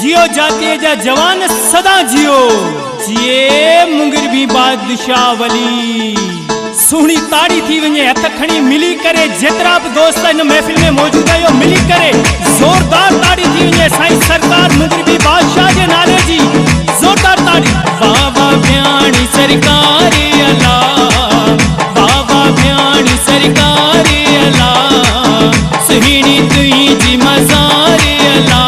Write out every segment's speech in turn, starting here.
जियो जाते जा जवान सदा जियो, जिए मुंगर भी बादशाह वली। सुनी ताड़ी थी वने हथ खणी मिली करे, जेतरा भी दोस्त इन महफिल में मौजूद है मिली करे जोरदार ताड़ी थी वने साईं सरकार मुंगर भी बादशाह जे नाले जी जोरदार ताड़ी। बाबा भ्याणी सरकार अला, बाबा भ्याणी सरकार अला, सुहिणी तुही जी मजार अला,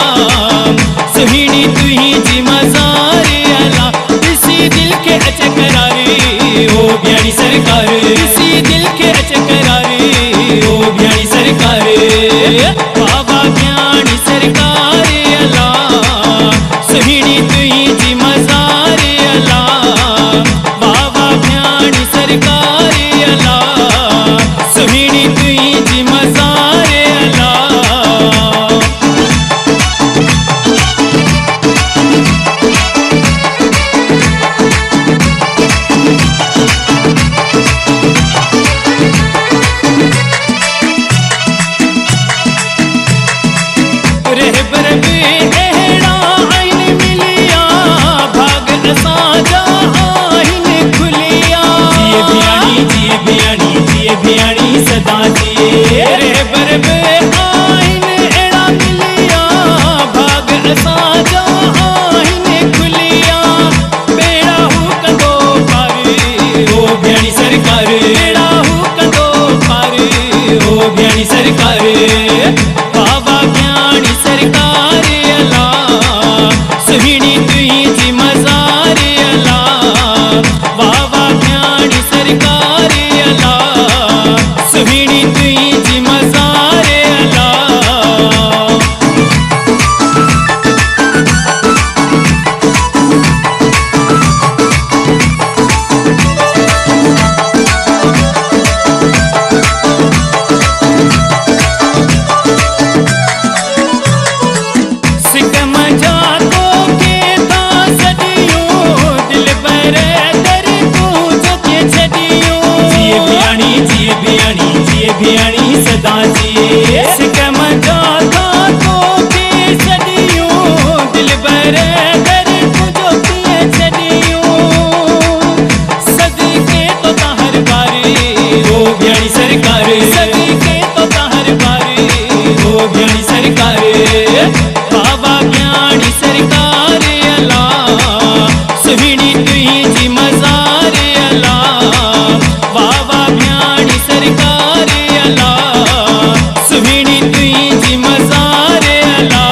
सुहिणी तुही जी मजार अला। इसी दिल के अच करारे ओ भ्याणी सरकार, इसी दिल के अच करारे ओ भ्याणी सरकार। बाबा भ्याणी सरकार अला, सुहिणी तुही जी मजार अला, बाबा भ्याणी सरकार अला, सुहिणी तुही जी मजार अला। भ्याणी सदा जिए रहबर में आइन एड़ा मिलिया, भाग असांजा आइन खुलिया। बेड़ा हू कंदो पारे ओ भ्याणी सरकार, बेड़ा हू कंदो पारे ओ भ्याणी सरकार। बाबा भ्याणी सरकार अला, सुहिणी तुही जी मजार अला, बाबा भ्याणी सरकार अला, सुहिणी तुही जी मजार अला। सिकम जातो के था सदियों, दिल पर दर तू जो के छदियों। जिए भ्याणी, जिए भ्याणी, जिए भ्याणी सदा जिए। सिकम जाता तो के सदियों, दिल पर दर तू जो के छदियों। सदके तो ताहर बारे ओ भ्याणी सरकार, सदके तो ताहर बारे ओ भ्याणी सरकार। बाबा भ्याणी सरकार अला, सुहिणी तुही जी मजार अला, बाबा भ्याणी सरकार अला, सुहिणी तुही जी मजार अला।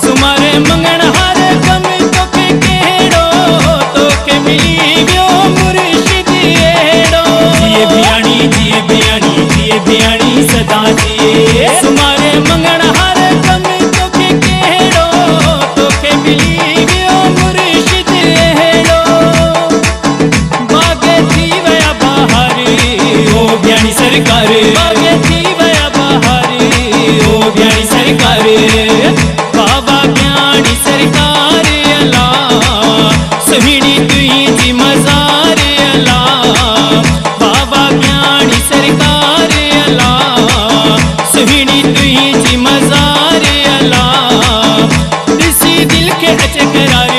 सुमारे मंगण हर गम तोखे केड़ो, तोखे मिली वियो मुर्शिद एड़ो। जिए भ्याणी, जिए भ्याणी, जिए भ्याणी सदा जिए। सुमारे मंगण हर गम तोखे केड़ो, तोखे मिली वियो मुर्शिद एड़ो। बागे थी वया बहारे ओ भ्याणी सरकार, बागे थी वया बहारे ओ भ्याणी सरकार। बाबा भ्याणी सरकार अला, सुहिणी तुही जी मजार अला, बाबा भ्याणी सरकार अला, सुहिणी तुही जी मजार अला। इसी दिल के अच करारे